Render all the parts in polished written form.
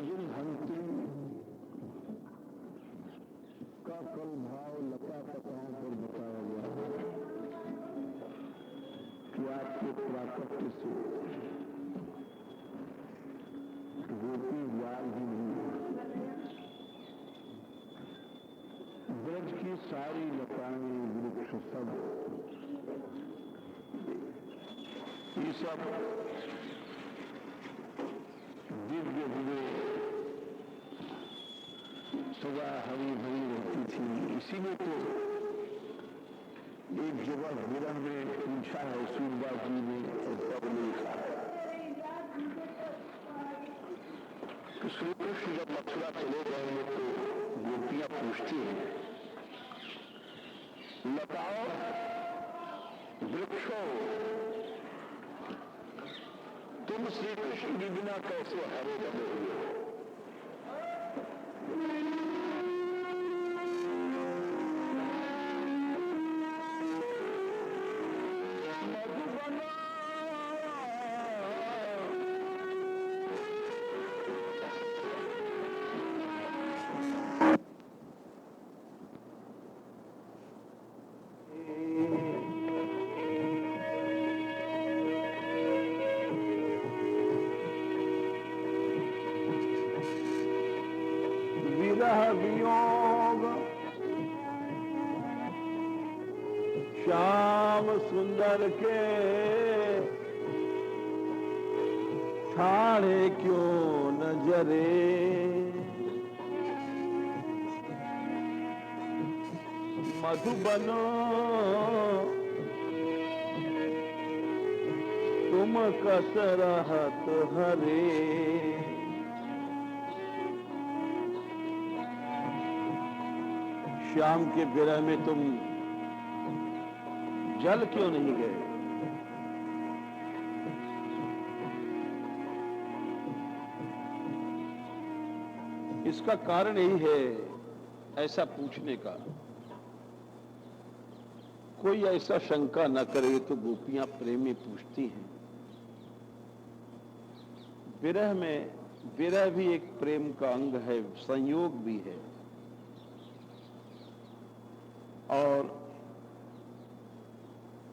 व्रजन हंती का कल भाव लता पताओं पर बताया गया है कि आपके प्राकट्य से गोपी व्याल ही नहीं, ब्रज की सारी लताएं वृक्ष सब ये सब दिव्य हुए सदा हरी भरी रहती थी। इसीलिए तो एक जगह विरह में पूछा है सूरदास जी ने और तब लिखा है कि श्री कृष्ण जब मथुरा चले गए तो गोपियां पूछती हैं, लताओं वृक्षों तुम श्री कृष्ण के बिना कैसे हरे भरे हुए हो? वियोग श्याम सुंदर के ठाणे क्यों नजरे, मधुबन तुम कस रहत हरे। श्याम के विरह में तुम जल क्यों नहीं गए? इसका कारण यही है ऐसा पूछने का। कोई ऐसा शंका न करे तो गोपियां प्रेमी पूछती हैं। विरह में, विरह भी एक प्रेम का अंग है, संयोग भी है। और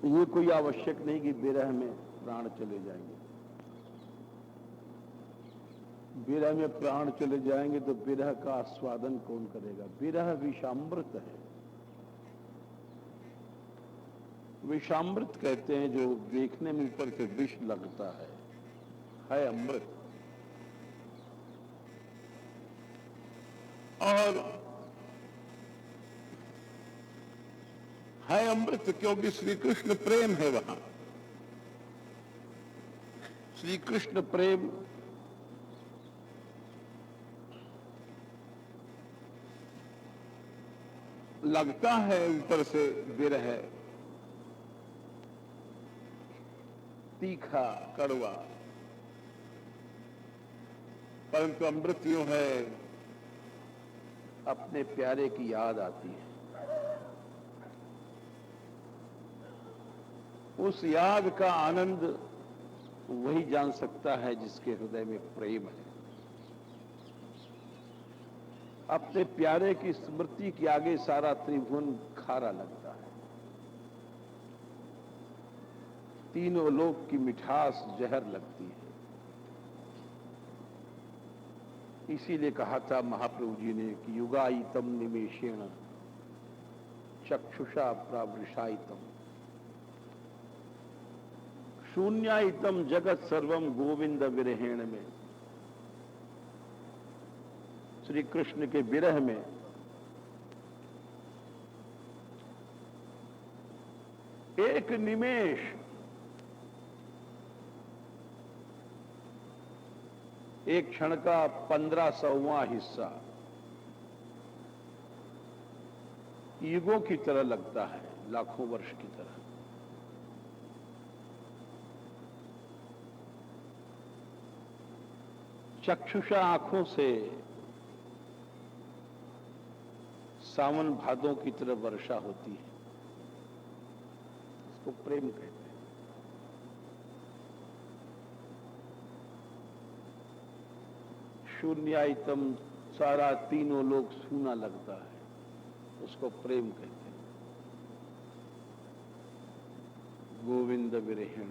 ये कोई आवश्यक नहीं कि विरह में प्राण चले जाएंगे। विरह में प्राण चले जाएंगे तो विरह का आस्वादन कौन करेगा? विरह विषामृत है। विषामृत कहते हैं जो देखने में ऊपर से विष लगता है अमृत। और है अमृत क्योंकि श्री कृष्ण प्रेम है वहां। श्री कृष्ण प्रेम लगता है ऊपर से विरह तीखा कड़वा, परंतु अमृत यूं है अपने प्यारे की याद आती है। उस याद का आनंद वही जान सकता है जिसके हृदय में प्रेम है। अपने प्यारे की स्मृति के आगे सारा त्रिभुवन खारा लगता है। तीनों लोक की मिठास जहर लगती है। इसीलिए कहा था महाप्रभु जी ने कि युगायितम निमेषेण चक्षुषा प्रावृषायितम शून्यायितम जगत सर्वम गोविंद विरहेण में। श्री कृष्ण के विरह में एक निमेष एक क्षण का 1500वां हिस्सा युगों की तरह लगता है, लाखों वर्ष की तरह। चक्षुषा आंखों से सावन भादों की तरह वर्षा होती है, इसको प्रेम कहते हैं। शून्यायतम, सारा तीनों लोग सूना लगता है, उसको प्रेम कहते हैं। गोविंद विरहिण।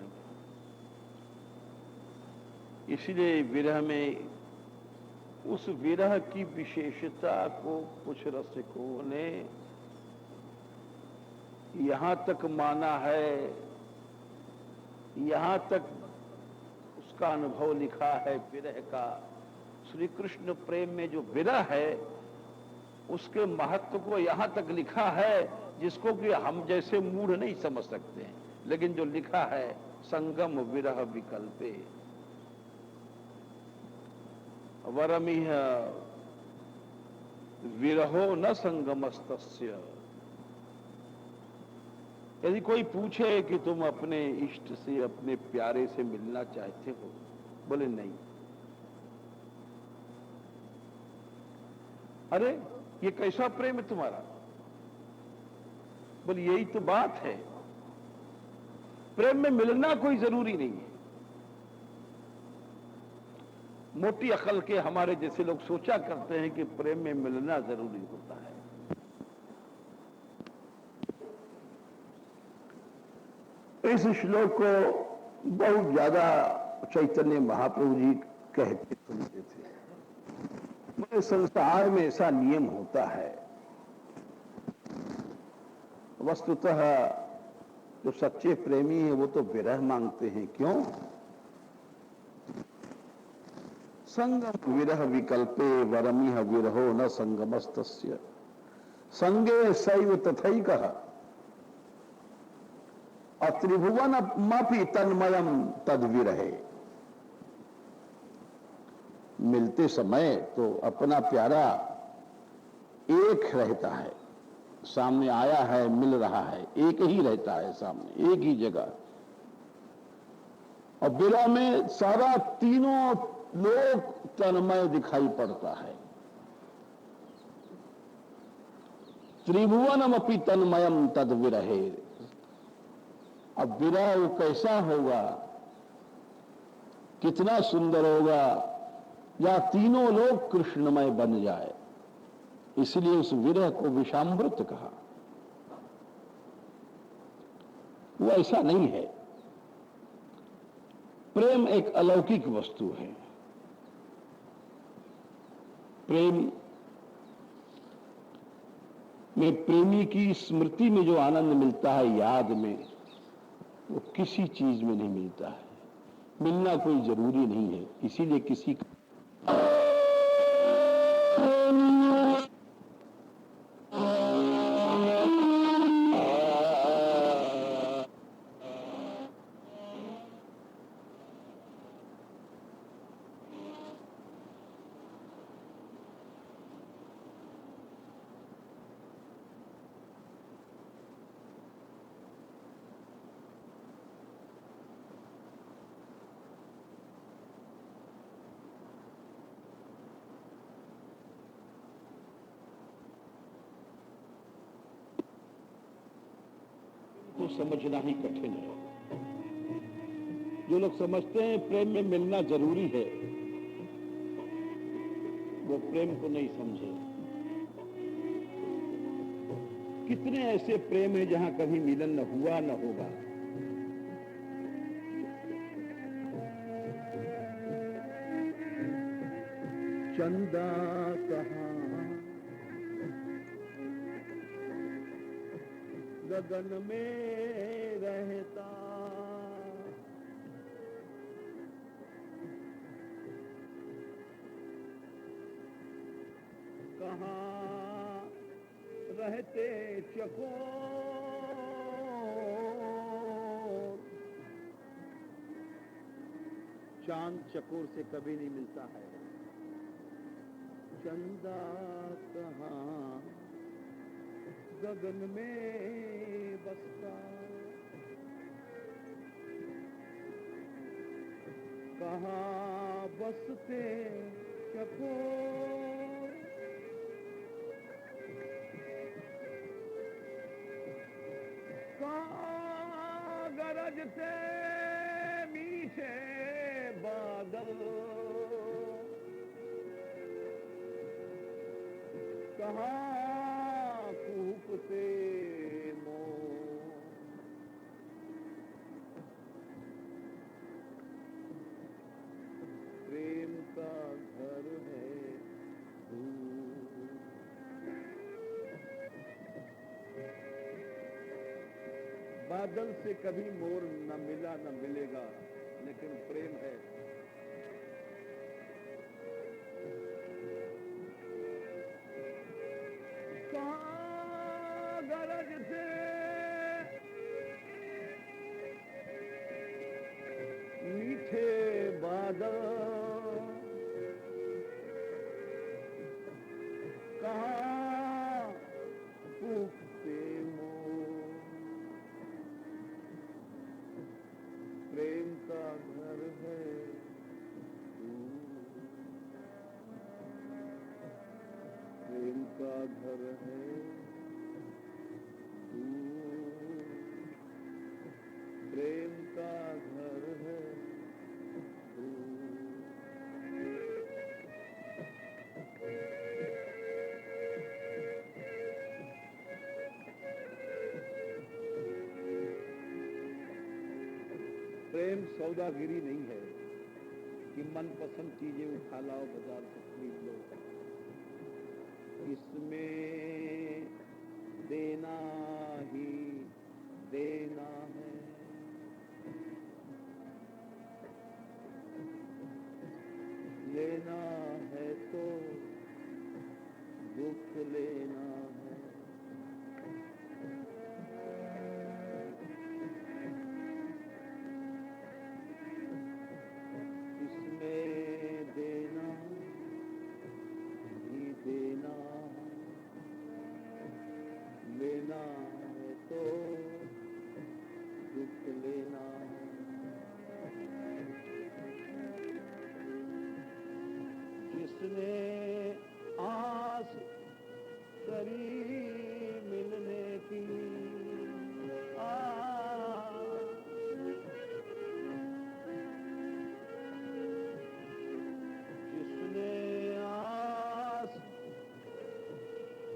इसलिए विरह में उस विरह की विशेषता को कुछ रसिकों ने यहां तक माना है, यहां तक उसका अनुभव लिखा है विरह का। श्री कृष्ण प्रेम में जो विरह है उसके महत्व को यहां तक लिखा है जिसको कि हम जैसे मूढ़ नहीं समझ सकते हैं, लेकिन जो लिखा है संगम विरह विकल्पे वरमिह विरहो न संगमस्तस्य। यदि कोई पूछे कि तुम अपने इष्ट से, अपने प्यारे से मिलना चाहते हो, बोले नहीं। अरे ये कैसा प्रेम है तुम्हारा? बोले यही तो बात है, प्रेम में मिलना कोई जरूरी नहीं है। मोटी अकल के हमारे जैसे लोग सोचा करते हैं कि प्रेम में मिलना जरूरी होता है। इस श्लोक को बहुत ज्यादा चैतन्य महाप्रभु जी कहते सुनते थे। मेरे संसार में ऐसा नियम होता है, वस्तुतः जो सच्चे प्रेमी है वो तो विरह मांगते हैं। क्यों? संगम विरह विकल्पे वरमिह विरहो न संगमस्तस्य संगे सैव तथैकः अत्रिभुवन मपि तन्मयम तद विरहे। मिलते समय तो अपना प्यारा एक रहता है, सामने आया है, मिल रहा है, एक ही रहता है सामने, एक ही जगह। और विरह में सारा तीनों लोग तन्मय दिखाई पड़ता है। त्रिभुवनम अपि तन्मयम तद विरहे। अब विरह वो कैसा होगा, कितना सुंदर होगा, या तीनों लोग कृष्णमय बन जाए। इसलिए उस विरह को विषामृत कहा। वो ऐसा नहीं है। प्रेम एक अलौकिक वस्तु है। प्रेम में प्रेमी की स्मृति में जो आनंद मिलता है, याद में, वो किसी चीज में नहीं मिलता है। मिलना कोई जरूरी नहीं है। इसीलिए किसी को समझना ही कठिन है। जो लोग समझते हैं प्रेम में मिलना जरूरी है, वो प्रेम को नहीं समझे। कितने ऐसे प्रेम हैं जहां कभी मिलन न हुआ न होगा। चंदा कहां गगन में रहता, कहाँ रहते चकोर। चांद चकोर से कभी नहीं मिलता है। चंदा कहाँ गगन में बसता, कहाँ बसते चकोर। कहाँ गरजते मीठे बादल, कहाँ कूपते मोर, प्रेम का घर है दूर। बादल से कभी मोर न मिला न मिलेगा, लेकिन प्रेम है। कहाँ गरज से मीठे बादल, कहाँ कूपते मोर, प्रेम का घर है दूर, प्रेम का घर है दूर, प्रेम का घर है दूर। प्रेम सौदागिरी नहीं है कि मनपसंद चीजें उठा लाओ, बाजार से खरीद लो। इसमें देना ही देना है, लेना है तो दुख लेना है। इसमें देना ही देना, लेना है तो दुख लेना है। जिसने आस करी मिलने की, जिसने आस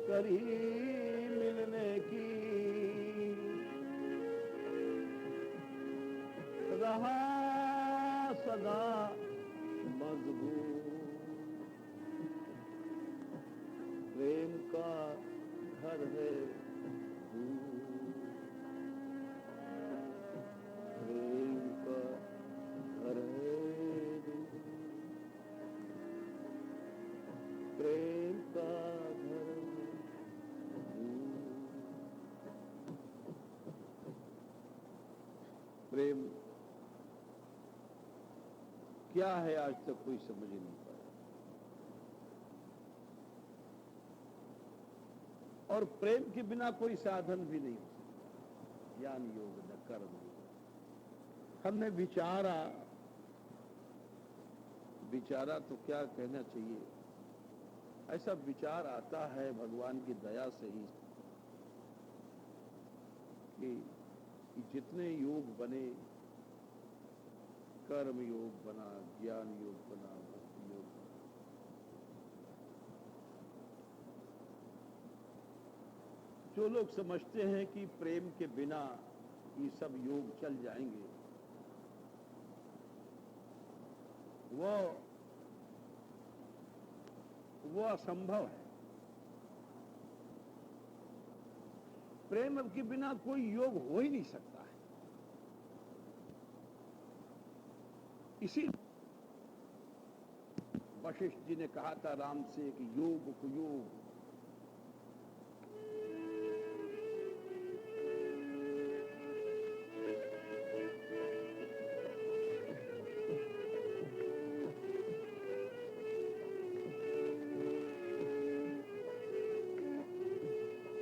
करी मिलने की, रहा सदा मजबूर, प्रेम का घर है दूर, प्रेम का घर है दूर, प्रेम का घर है दूर। प्रेम क्या है आज तक कोई समझ ही नहीं पाया। और प्रेम के बिना कोई साधन भी नहीं हो सकता, ज्ञान योग न कर्म योग। हमने विचारा तो क्या कहना चाहिए, ऐसा विचार आता है भगवान की दया से ही कि जितने योग बने, कर्म योग बना, ज्ञान योग बना, भक्ति योग बना, जो लोग समझते हैं कि प्रेम के बिना ये सब योग चल जाएंगे, वो असंभव है। प्रेम के बिना कोई योग हो ही नहीं सकता है। इसी वशिष्ठ जी ने कहा था राम से कि योग कुयोग,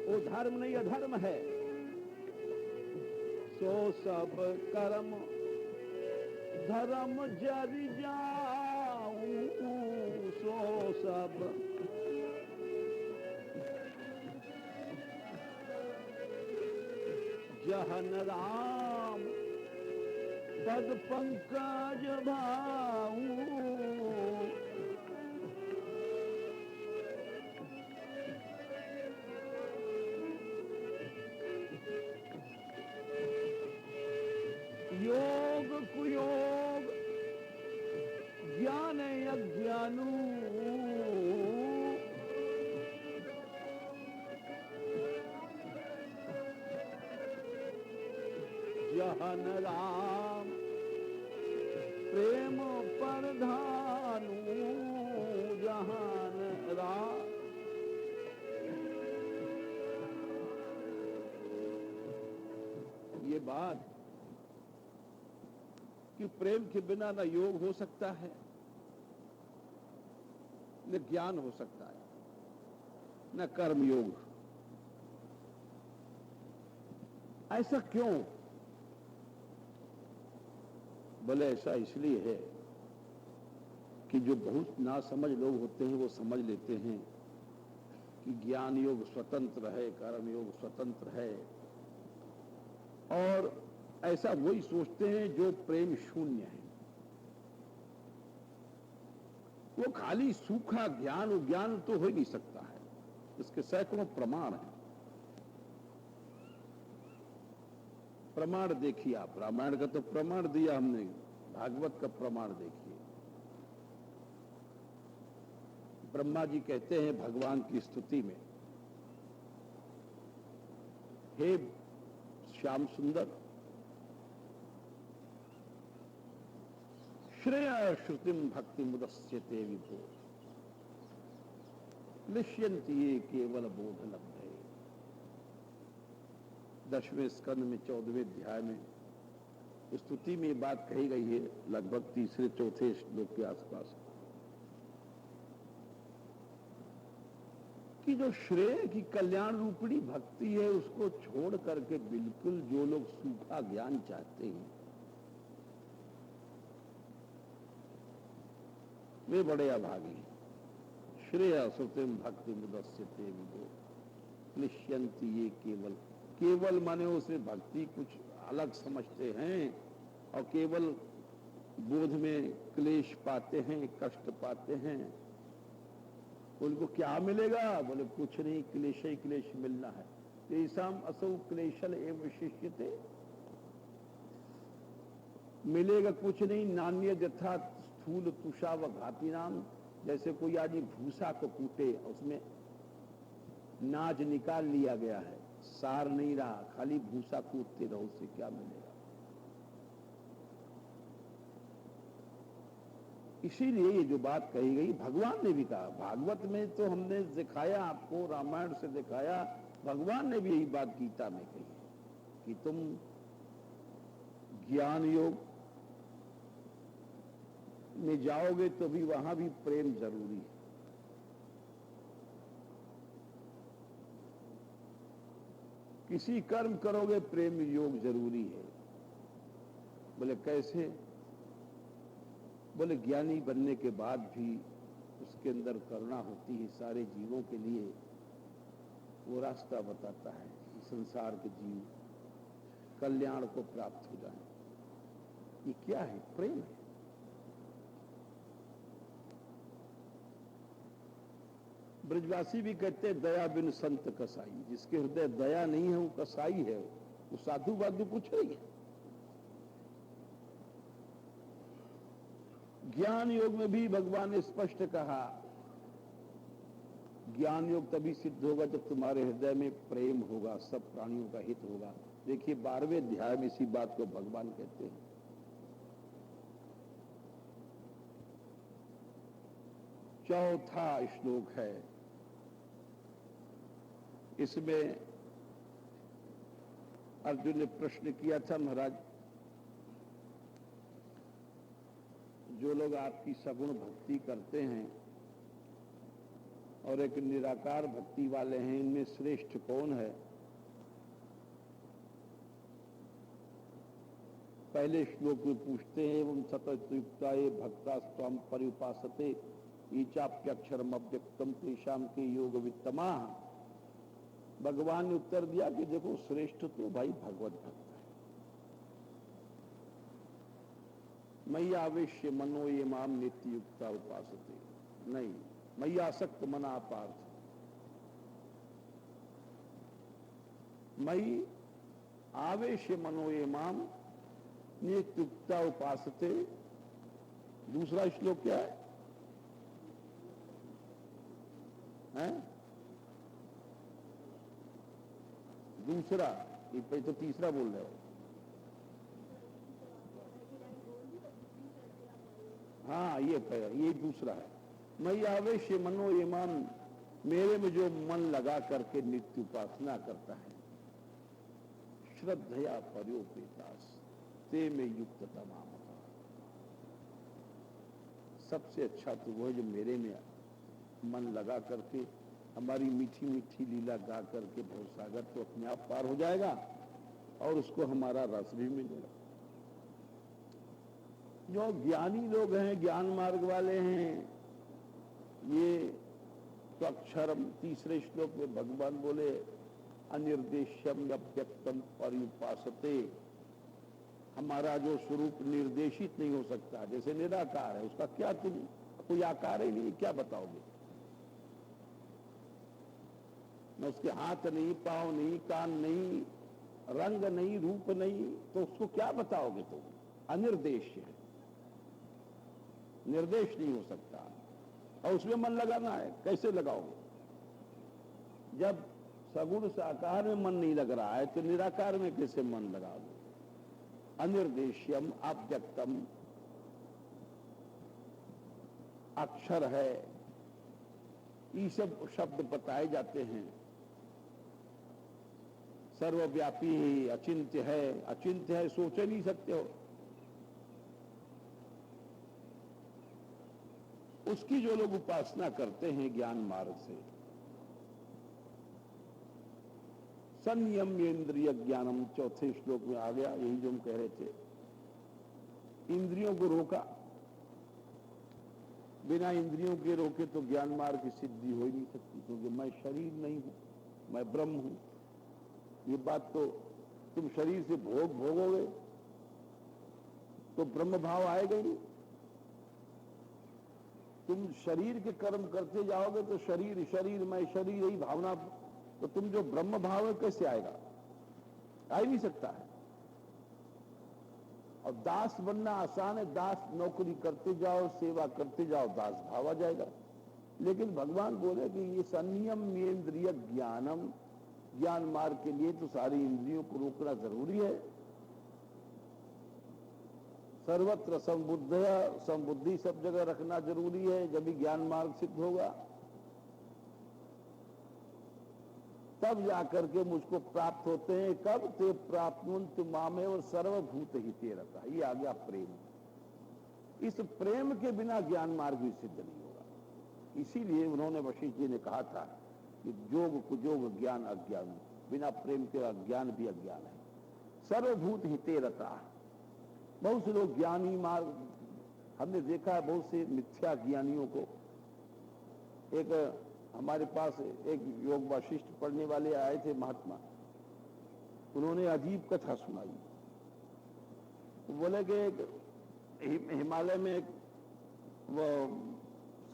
वो धर्म नहीं अधर्म है। सो सब कर्म धर्म जरि जाऊं, सो सब जहन राम पद पंकज भाऊं। योग कुयोग ज्ञान अज्ञानू जहन राम प्रेम परधानु जहान राम। ये बात कि प्रेम के बिना न योग हो सकता है न ज्ञान हो सकता है न कर्म योग। ऐसा क्यों? बोले ऐसा इसलिए है कि जो बहुत नासमझ लोग होते हैं वो समझ लेते हैं कि ज्ञान योग स्वतंत्र है, कर्म योग स्वतंत्र है, और ऐसा वही सोचते हैं जो प्रेम शून्य है। वो खाली सूखा ज्ञान, वो ज्ञान तो हो ही नहीं सकता है, इसके सैकड़ों प्रमाण हैं। प्रमाण देखिए आप, रामायण का तो प्रमाण दिया हमने, भागवत का प्रमाण देखिए। ब्रह्मा जी कहते हैं भगवान की स्तुति में, हे श्याम सुंदर, श्रेया श्रुतिम भक्ति मुदस्यते विभो निश्यन्ति ये केवल बोध लब्धे। 10वें स्कंद में 14वें अध्याय में स्तुति में ये बात कही गई है, लगभग 3-4 श्लोक के आसपास, कि जो श्रेय की कल्याण रूपणी भक्ति है उसको छोड़ करके बिल्कुल जो लोग सूखा ज्ञान चाहते हैं वे बड़े अभागी हैं। श्रेय श्रुतिम भक्ति मुदस्यते विभो निश्यन्ति ये केवल, केवल माने उसे भक्ति कुछ अलग समझते हैं और केवल बोध में क्लेश पाते हैं, कष्ट पाते हैं। उनको क्या मिलेगा? बोले कुछ नहीं, क्लेश ही क्लेश मिलना है। तेषाम असौ क्लेशल एवं विशिष्यते, मिलेगा कुछ नहीं। नान्य यथा स्थूल तुषा व घाती नाम, जैसे कोई आदमी भूसा को कूटे, उसमें नाज निकाल लिया गया है, सार नहीं रहा, खाली भूसा कूटते रहो, उससे क्या मिलेगा? इसीलिए ये जो बात कही गई भगवान ने भी कहा, भागवत में तो हमने दिखाया आपको, रामायण से दिखाया, भगवान ने भी यही बात गीता में कही है कि तुम ज्ञान योग में जाओगे तो भी वहां भी प्रेम जरूरी है। किसी कर्म करोगे प्रेम योग जरूरी है। बोले कैसे? बोले ज्ञानी बनने के बाद भी उसके अंदर करुणा होती है सारे जीवों के लिए, वो रास्ता बताता है कि संसार के जीव कल्याण को प्राप्त हो जाए। ये क्या है? प्रेम है। ब्रजवासी भी कहते हैं दया बिन संत कसाई, जिसके हृदय दया नहीं है वो कसाई है, वो साधु वाधु कुछ नहीं है। ज्ञान योग में भी भगवान ने स्पष्ट कहा, ज्ञान योग तभी सिद्ध होगा जब तुम्हारे हृदय में प्रेम होगा, सब प्राणियों का हित होगा। देखिए 12वें अध्याय में इसी बात को भगवान कहते हैं। चौथा श्लोक है, इसमें अर्जुन ने प्रश्न किया था, महाराज जो लोग आपकी सगुण भक्ति करते हैं और एक निराकार भक्ति वाले हैं, इनमें श्रेष्ठ कौन है? पहले श्लोक में पूछते हैं, एवं सतयुक्ता ये भक्ता स्वाम परिउपासते ईचाप्यक्षरम अव्यक्तम तेषाम के योग वित्तमा। भगवान ने उत्तर दिया कि देखो श्रेष्ठ तो भाई भगवत भक्त है। मयि आवेश्य मनो ये माम नित्य युक्ता उपासते, नहीं मयि आसक्त मना पार्थ, मयि आवेश्य मनो ये माम नित्युक्ता उपासते। दूसरा श्लोक क्या है? दूसरा, ये पे तो तीसरा बोल रहे हो। हाँ, ये दूसरा है। मई आवेश मनो ईमान, मेरे में जो मन लगा करके नित्य उपासना करता है, श्रद्धया पर्योपेतास ते में युक्त तमाम। सबसे अच्छा तो वो है जो मेरे में मन लगा करके हमारी मीठी मीठी लीला गा करके भवसागर तो अपने आप पार हो जाएगा और उसको हमारा रस भी मिलेगा। जो ज्ञानी लोग हैं, ज्ञान मार्ग वाले हैं, ये तो अक्षरम, तीसरे श्लोक में भगवान बोले अनिर्देश्यम अव्यक्तम पर्युपासते। हमारा जो स्वरूप निर्देशित नहीं हो सकता, जैसे निराकार है, उसका क्या तुम कोई आकार ही नहीं, क्या बताओगे? न उसके हाथ नहीं, पांव नहीं, कान नहीं, रंग नहीं, रूप नहीं, तो उसको क्या बताओगे तुम? अनिर्देश्य है, निर्देश नहीं हो सकता। और उसमें मन लगाना है, कैसे लगाओगे? जब सगुण साकार में मन नहीं लग रहा है तो निराकार में कैसे मन लगाओगे? अनिर्देश्यम अव्यक्तम अक्षर है, ये सब शब्द बताए जाते हैं। सर्वव्यापी है, अचिंत्य है, अचिंत्य है, सोच नहीं सकते हो। उसकी जो लोग उपासना करते हैं ज्ञान मार्ग से, संयम इंद्रिय ज्ञानम, चौथे श्लोक में आ गया, यही जो हम कह रहे थे। इंद्रियों को रोका, बिना इंद्रियों के रोके तो ज्ञान मार्ग की सिद्धि हो ही नहीं सकती, क्योंकि मैं शरीर नहीं हूं, मैं ब्रह्म हूं। ये बात तो तुम शरीर से भोगोगे तो ब्रह्म भाव आएगा ही नहीं। तुम शरीर के कर्म करते जाओगे तो शरीर शरीर मैं शरीर, यही भावना, तो तुम जो ब्रह्म भाव है कैसे आएगा? आ ही नहीं सकता है। और दास बनना आसान है, दास नौकरी करते जाओ, सेवा करते जाओ, दास भाव आ जाएगा। लेकिन भगवान बोले कि ये संयम इंद्रिय ज्ञानम, ज्ञान मार्ग के लिए तो सारी इंद्रियों को रोकना जरूरी है। सर्वत्र संबुद्धि सब जगह रखना जरूरी है, जब भी ज्ञान मार्ग सिद्ध होगा। तब जाकर के मुझको प्राप्त होते हैं। कब? ते प्राप्त मामे और सर्वभूत ही ते रहता। ये आ गया प्रेम। इस प्रेम के बिना ज्ञान मार्ग भी सिद्ध नहीं होगा। इसीलिए उन्होंने वशिष्ठ जी ने कहा था कि जोग कुजोग ज्ञान अज्ञान, बिना प्रेम के अज्ञान भी अज्ञान है। सर्वभूत ही ते रहता। बहुत से लोग ज्ञानी मार्ग, हमने देखा है बहुत से मिथ्या ज्ञानियों को। एक हमारे पास एक योग वाशिष्ठ पढ़ने वाले आए थे महात्मा, उन्होंने अजीब कथा सुनाई। बोले कि एक हिमालय में एक वो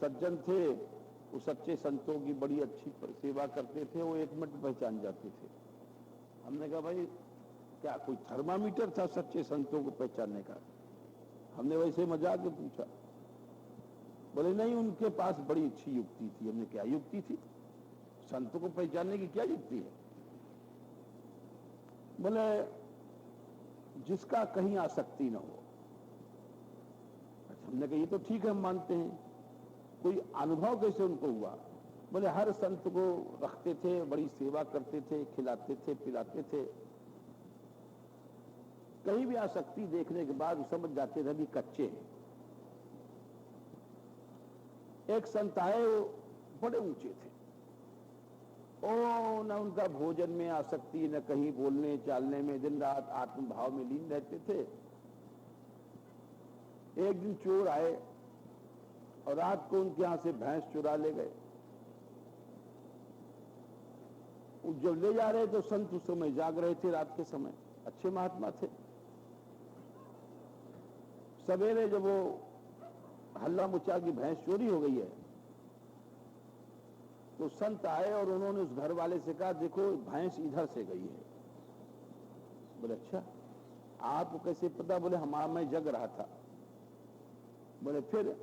सज्जन थे, वो सच्चे संतों की बड़ी अच्छी सेवा करते थे, वो 1 मिनट पहचान जाते थे। हमने कहा भाई क्या कोई थर्मामीटर था सच्चे संतों को पहचानने का? हमने वैसे मजाक में पूछा। बोले नहीं, उनके पास बड़ी अच्छी युक्ति थी। हमने क्या युक्ति थी? संतों को पहचानने की क्या युक्ति है? बोले जिसका कहीं आसक्ति न हो। अच्छा, हमने कहा ये तो ठीक है, हम मानते हैं। कोई अनुभव कैसे उनको हुआ? बोले हर संत को रखते थे, बड़ी सेवा करते थे, खिलाते थे, पिलाते थे। कहीं भी आसक्ति देखने के बाद समझ जाते थे कि कच्चे हैं। एक संत आए, बड़े ऊंचे थे, ओ न उनका भोजन में आसक्ति, न कहीं बोलने चालने में, दिन रात आत्मभाव में लीन रहते थे। एक दिन चोर आए और रात को उनके यहां से भैंस चुरा ले गए। जब ले जा रहे तो संत उस समय जाग रहे थे, रात के समय, अच्छे महात्मा थे। सवेरे जब वो हल्ला मुचा की भैंस चोरी हो गई है, तो संत आए और उन्होंने उस घर वाले से कहा देखो भैंस इधर से गई है। बोले अच्छा। आपको कैसे पता? बोले हमारा मैं जग रहा था। बोले फिर?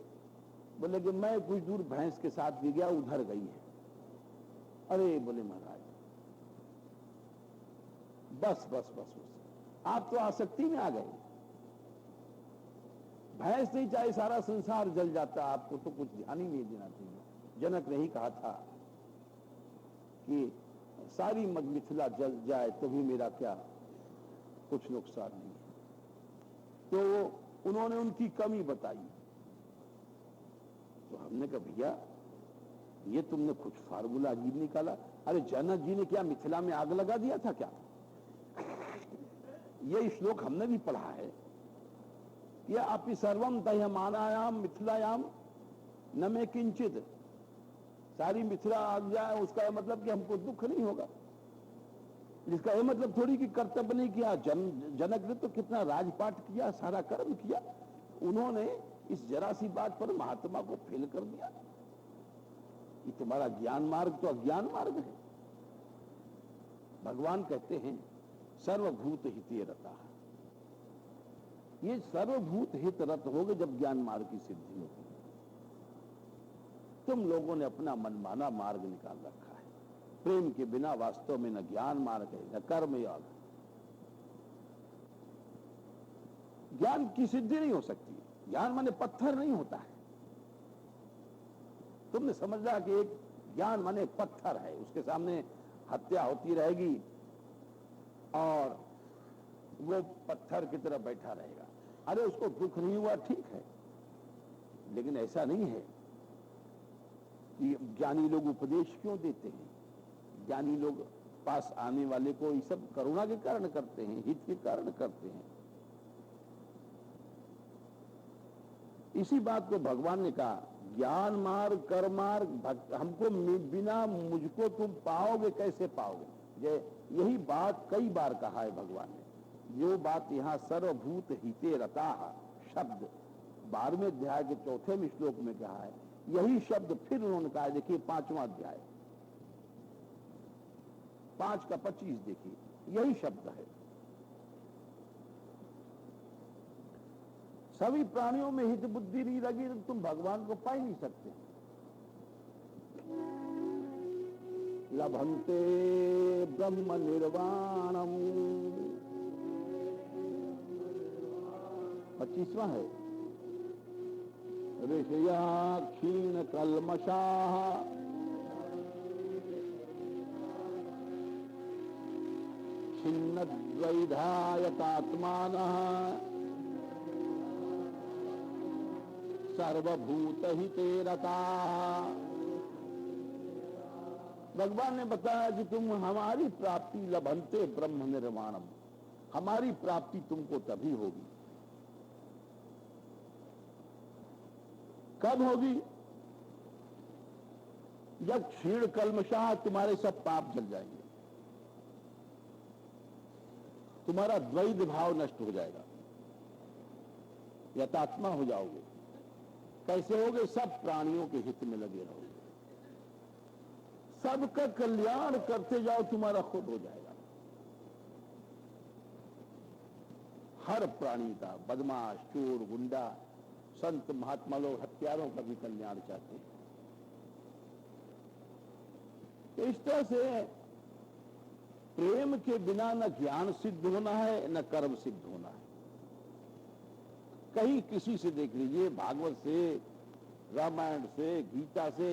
बोले कि मैं कुछ दूर भैंस के साथ भी गया, उधर गई है। अरे बोले महाराज बस बस बस बस, आप तो आसक्ति में आ गए। भैंस नहीं चाहे सारा संसार जल जाता, आपको तो कुछ ध्यान ही नहीं देना चाहिए। जनक ने ही कहा था कि सारी मिथिला जल जाए तो भी मेरा क्या कुछ नुकसान नहीं है। तो उन्होंने उनकी कमी बताई। तो हमने कहा भैया ये तुमने कुछ फार्मूला अजीब निकाला। अरे जनक जी ने क्या मिथिला में आग लगा दिया था क्या? ये श्लोक हमने भी पढ़ा है कि अपि सर्वम दह्यमानायाम मिथिलायाम न में किंचित। सारी मिथिला आग जाए उसका मतलब कि हमको दुख नहीं होगा। जिसका यह मतलब थोड़ी कि कर्तव्य नहीं किया। जनक ने तो कितना राजपाट किया, सारा कर्म किया। उन्होंने इस जरा सी बात पर महात्मा को फेल कर दिया। ये तुम्हारा ज्ञान मार्ग तो अज्ञान मार्ग है। भगवान कहते हैं सर्वभूत हिते रता। ये सर्वभूत हित रत होगे जब ज्ञान मार्ग की सिद्धि होगी। तुम लोगों ने अपना मनमाना मार्ग निकाल रखा है। प्रेम के बिना वास्तव में न ज्ञान मार्ग है न कर्म योग। ज्ञान की सिद्धि नहीं हो सकती। ज्ञान माने पत्थर नहीं होता है। तुमने समझा कि एक ज्ञान माने पत्थर है, उसके सामने हत्या होती रहेगी और वो पत्थर की तरह बैठा रहेगा। अरे उसको दुख नहीं हुआ ठीक है, लेकिन ऐसा नहीं है कि ज्ञानी लोग उपदेश क्यों देते हैं? ज्ञानी लोग पास आने वाले को ये सब करुणा के कारण करते हैं, हित के कारण करते हैं। इसी बात को भगवान ने कहा ज्ञान मार्ग कर्म मार्ग हमको बिना मुझको तुम पाओगे कैसे पाओगे? यही बात कई बार कहा है भगवान ने। जो बात यहां सर्वभूत हिते रता शब्द 12वें अध्याय के 4वें श्लोक में कहा है, यही शब्द फिर उन्होंने कहा। देखिए 5वां अध्याय 5 का 25 देखिए, यही शब्द है। सभी प्राणियों में हित बुद्धि नहीं लगी तो तुम भगवान को पा ही नहीं सकते। लभन्ते ब्रह्म निर्वाणम 25वां है। ऋषया क्षीण कल्मषाः छिन्न द्वैधायतात्मानः सर्वभूत हिते रताः। भगवान ने बताया कि तुम हमारी प्राप्ति लभन्ते ब्रह्म निर्वाणम, हमारी प्राप्ति तुमको तभी होगी। कब होगी? जब क्षीण कल्मषाः तुम्हारे सब पाप जल जाएंगे, तुम्हारा द्वैध भाव नष्ट हो जाएगा, यथात्मा हो जाओगे। कैसे होगे? सब प्राणियों के हित में लगे रहोगे, सबका कल्याण करते जाओ, तुम्हारा खुद हो जाएगा। हर प्राणी का, बदमाश, चोर, गुंडा, संत महात्मा लोग हत्यारों का भी कल्याण चाहते हैं। तो इस तरह से प्रेम के बिना न ज्ञान सिद्ध होना है न कर्म सिद्ध होना है। कहीं किसी से देख लीजिए, भागवत से, रामायण से, गीता से,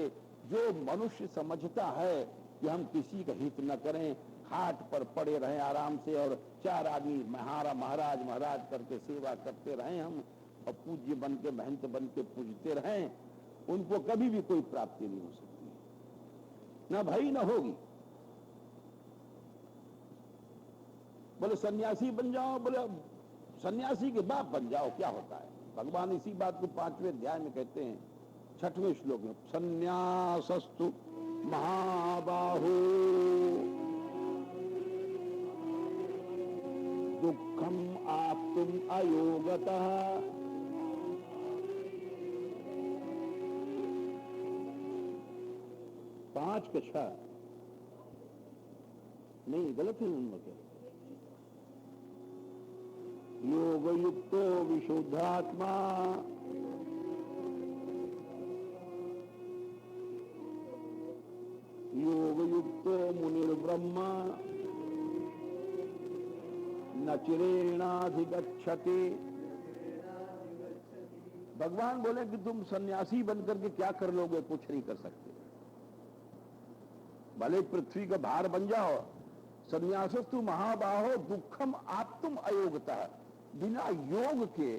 जो मनुष्य समझता है कि हम किसी का हित न करें, हाट पर पड़े रहें आराम से और 4 आदमी महाराज महाराज करके सेवा करते रहें हम, और पूज्य बन के महंत बन के पूजते रहें, उनको कभी भी कोई प्राप्ति नहीं हो सकती, न भई न होगी। बोले सन्यासी बन जाओ, बोले सन्यासी के बाप बन जाओ, क्या होता है? भगवान इसी बात को 5वें अध्याय में कहते हैं, 6वें श्लोक में, सन्यासस्तु महाबाहो दुखम आप्तुम अयोगतः। पांच का 6 नहीं, गलत है उनमें क्या? योग युक्तो विशुद्धात्मा योग युक्तो मुनिर्ब्रह्म न चिरेणाधिगच्छति। भगवान बोले कि तुम सन्यासी बनकर के क्या कर लोगे, कुछ नहीं कर सकते। भले पृथ्वी का भार बन जाओ, सन्यासस्तु महाबाहो दुखम आप तुम अयोगता। बिना योग के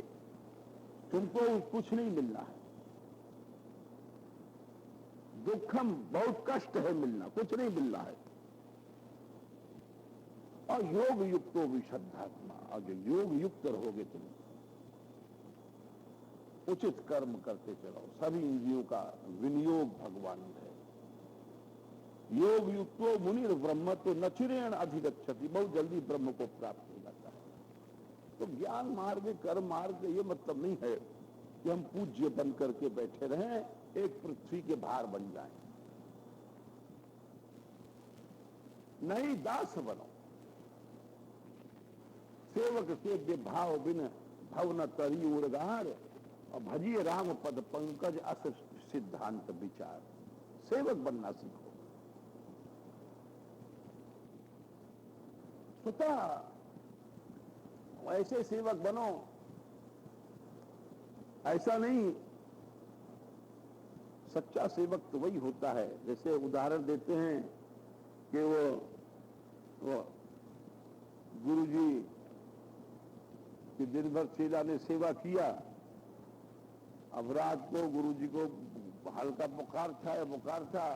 तुमको कुछ नहीं मिलना है। दुखम बहुत कष्ट है मिलना, कुछ नहीं मिलना है। और योग युक्तो विशुद्धात्मा, और जो योग युक्त रहोगे तुम, उचित कर्म करते चलो, सभी इंद्रियों का विनियोग भगवान है। योग युक्तो मुनिर ब्रह्म तो न चिरेण अधिगच्छति, बहुत जल्दी ब्रह्म को प्राप्त हो जाता है। तो ज्ञान मार्ग कर्म मार्ग ये मतलब नहीं है कि हम पूज्य बन करके बैठे रहें, एक पृथ्वी के भार बन जाएं। नहीं, दास बनो। सेवक से भाव बिन भव न तरी उर्गार, और भजिए राम पद पंकज अस सिद्धांत विचार। सेवक बनना सीखो। स्वतः ऐसे सेवक बनो, ऐसा नहीं। सच्चा सेवक तो वही होता है, जैसे उदाहरण देते हैं कि वो गुरुजी कि दिन भर चेला ने सेवा किया, अब रात को गुरुजी को हल्का बुखार था,